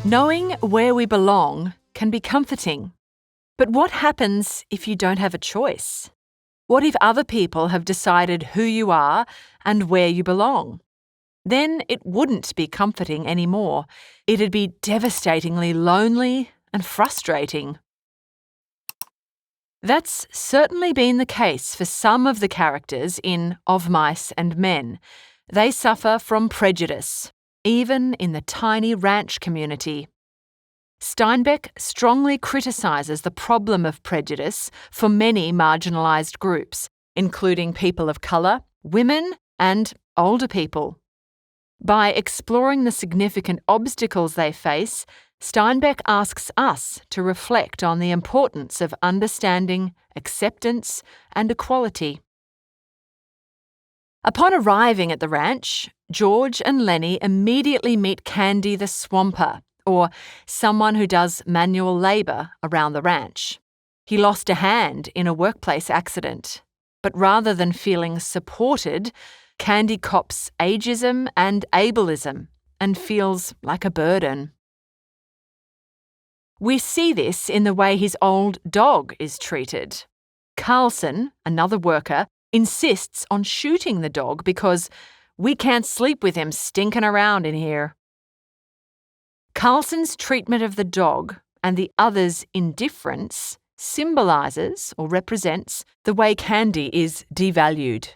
Knowing where we belong can be comforting. But what happens if you don't have a choice? What if other people have decided who you are and where you belong? Then it wouldn't be comforting anymore. It'd be devastatingly lonely and frustrating. That's certainly been the case for some of the characters in Of Mice and Men. They suffer from prejudice, even in the tiny ranch community. Steinbeck strongly criticises the problem of prejudice for many marginalised groups, including people of colour, women, and older people. By exploring the significant obstacles they face, Steinbeck asks us to reflect on the importance of understanding, acceptance, and equality. Upon arriving at the ranch, George and Lenny immediately meet Candy the Swamper, or someone who does manual labour around the ranch. He lost a hand in a workplace accident, but rather than feeling supported, Candy cops ageism and ableism and feels like a burden. We see this in the way his old dog is treated. Carlson, another worker, insists on shooting the dog because we can't sleep with him stinking around in here. Carlson's treatment of the dog and the other's indifference symbolises or represents the way Candy is devalued.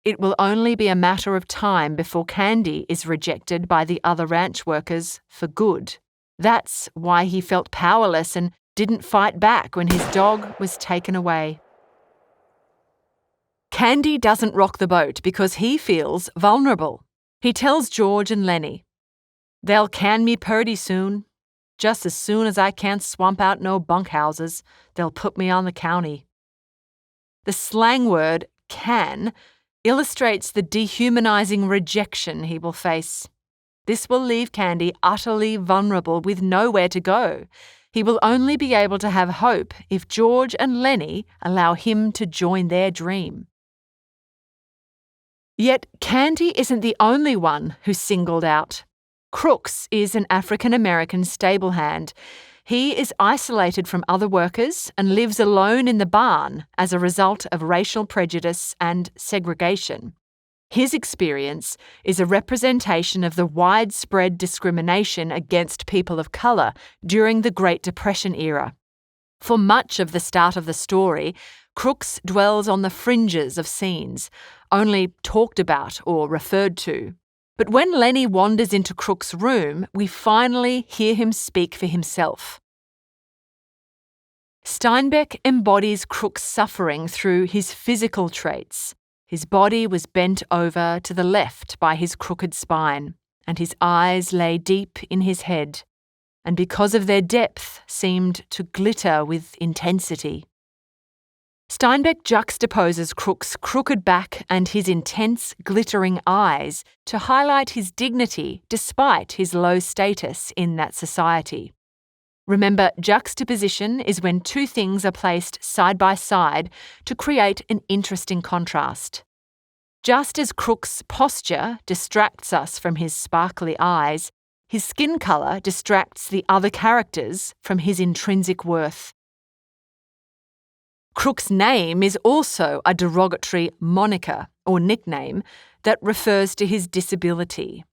It will only be a matter of time before Candy is rejected by the other ranch workers for good. That's why he felt powerless and didn't fight back when his dog was taken away. Candy doesn't rock the boat because he feels vulnerable. He tells George and Lenny, "They'll can me purty soon. Just as soon as I can't swamp out no bunkhouses, they'll put me on the county." The slang word can illustrates the dehumanizing rejection he will face. This will leave Candy utterly vulnerable with nowhere to go. He will only be able to have hope if George and Lenny allow him to join their dream. Yet Candy isn't the only one who's singled out. Crooks is an African-American stable hand. He is isolated from other workers and lives alone in the barn as a result of racial prejudice and segregation. His experience is a representation of the widespread discrimination against people of colour during the Great Depression era. For much of the start of the story, Crooks dwells on the fringes of scenes, only talked about or referred to. But when Lenny wanders into Crook's room, we finally hear him speak for himself. Steinbeck embodies Crook's suffering through his physical traits. His body was bent over to the left by his crooked spine, and his eyes lay deep in his head, and because of their depth seemed to glitter with intensity. Steinbeck juxtaposes Crook's crooked back and his intense, glittering eyes to highlight his dignity despite his low status in that society. Remember, juxtaposition is when two things are placed side by side to create an interesting contrast. Just as Crook's posture distracts us from his sparkly eyes, his skin colour distracts the other characters from his intrinsic worth. Crook's name is also a derogatory moniker or nickname that refers to his disability.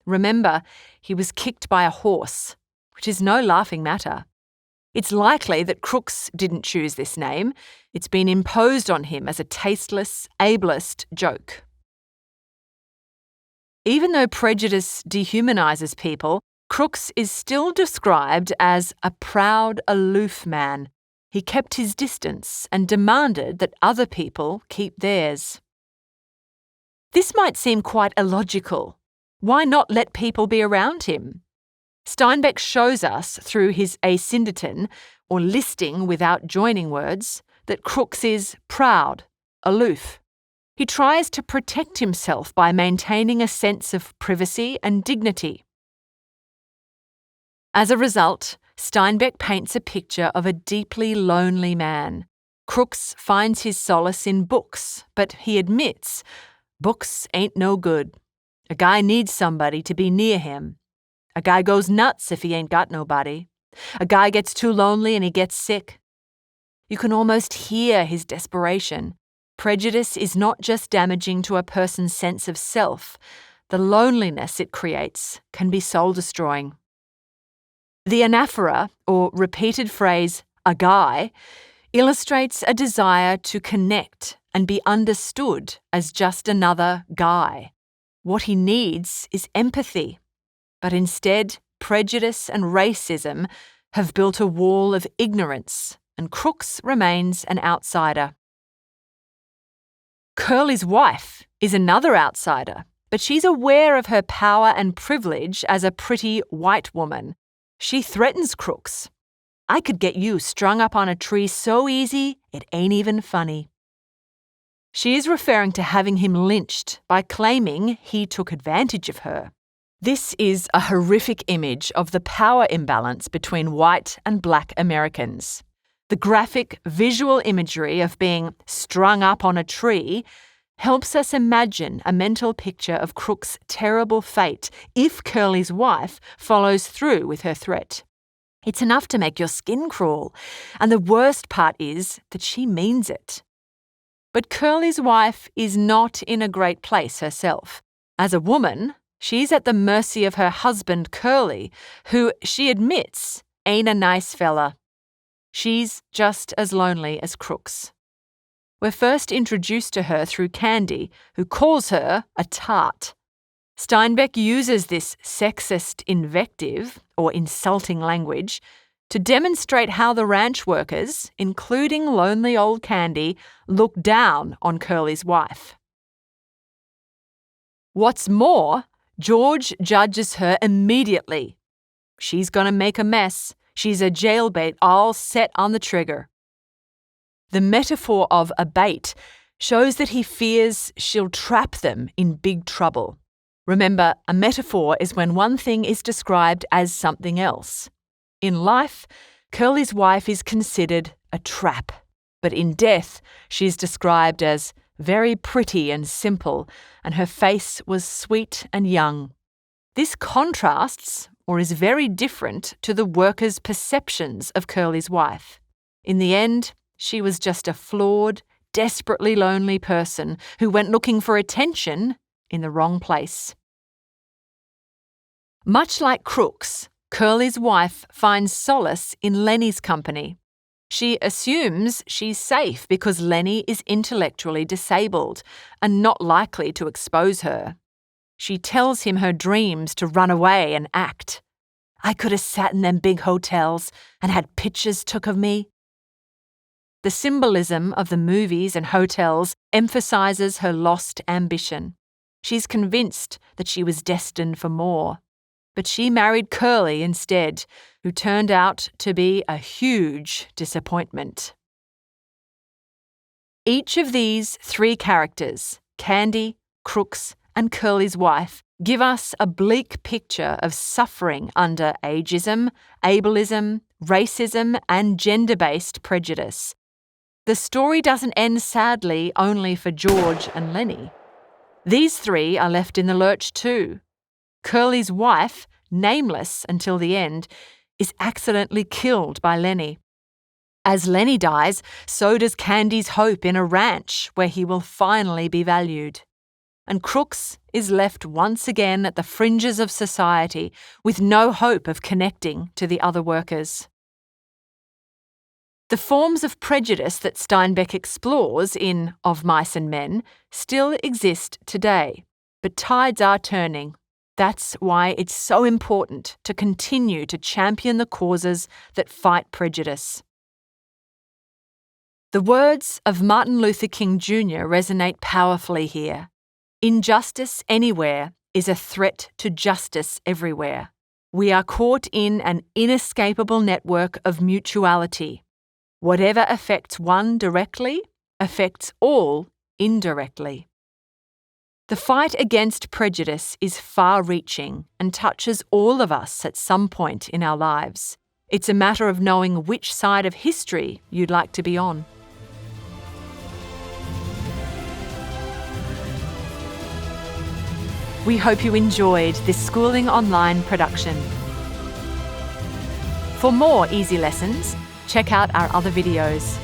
Remember, he was kicked by a horse, which is no laughing matter. It's likely that Crooks didn't choose this name. It's been imposed on him as a tasteless, ableist joke. Even though prejudice dehumanises people, Crooks is still described as a proud, aloof man. He kept his distance and demanded that other people keep theirs. This might seem quite illogical. Why not let people be around him? Steinbeck shows us through his asyndeton, or listing without joining words, that Crooks is proud, aloof. He tries to protect himself by maintaining a sense of privacy and dignity. As a result, Steinbeck paints a picture of a deeply lonely man. Crooks finds his solace in books, but he admits, books ain't no good. A guy needs somebody to be near him. A guy goes nuts if he ain't got nobody. A guy gets too lonely and he gets sick. You can almost hear his desperation. Prejudice is not just damaging to a person's sense of self. The loneliness it creates can be soul-destroying. The anaphora, or repeated phrase, a guy, illustrates a desire to connect and be understood as just another guy. What he needs is empathy. But instead, prejudice and racism have built a wall of ignorance, and Crooks remains an outsider. Curly's wife is another outsider, but she's aware of her power and privilege as a pretty white woman. She threatens Crooks. I could get you strung up on a tree so easy, it ain't even funny. She is referring to having him lynched by claiming he took advantage of her. This is a horrific image of the power imbalance between white and black Americans. The graphic visual imagery of being strung up on a tree helps us imagine a mental picture of Crook's terrible fate if Curly's wife follows through with her threat. It's enough to make your skin crawl, and the worst part is that she means it. But Curly's wife is not in a great place herself. As a woman, she's at the mercy of her husband Curly, who, she admits, ain't a nice fella. She's just as lonely as Crooks. We're first introduced to her through Candy, who calls her a tart. Steinbeck uses this sexist invective, or insulting language, to demonstrate how the ranch workers, including lonely old Candy, look down on Curly's wife. What's more, George judges her immediately. She's gonna make a mess. She's a jailbait all set on the trigger. The metaphor of a bait shows that he fears she'll trap them in big trouble. Remember, a metaphor is when one thing is described as something else. In life, Curly's wife is considered a trap, but in death, she's described as very pretty and simple, and her face was sweet and young. This contrasts, or is very different, to the workers' perceptions of Curly's wife. In the end, she was just a flawed, desperately lonely person who went looking for attention in the wrong place. Much like Crooks, Curly's wife finds solace in Lenny's company. She assumes she's safe because Lenny is intellectually disabled and not likely to expose her. She tells him her dreams to run away and act. I could have sat in them big hotels and had pictures took of me. The symbolism of the movies and hotels emphasizes her lost ambition. She's convinced that she was destined for more. But she married Curly instead, who turned out to be a huge disappointment. Each of these three characters, Candy, Crooks, and Curly's wife, give us a bleak picture of suffering under ageism, ableism, racism, and gender-based prejudice. The story doesn't end sadly only for George and Lenny. These three are left in the lurch too. Curly's wife, nameless until the end, is accidentally killed by Lenny. As Lenny dies, so does Candy's hope in a ranch where he will finally be valued. And Crooks is left once again at the fringes of society with no hope of connecting to the other workers. The forms of prejudice that Steinbeck explores in Of Mice and Men still exist today, but tides are turning. That's why it's so important to continue to champion the causes that fight prejudice. The words of Martin Luther King Jr. resonate powerfully here. Injustice anywhere is a threat to justice everywhere. We are caught in an inescapable network of mutuality. Whatever affects one directly affects all indirectly. The fight against prejudice is far-reaching and touches all of us at some point in our lives. It's a matter of knowing which side of history you'd like to be on. We hope you enjoyed this Schooling Online production. For more easy lessons, check out our other videos.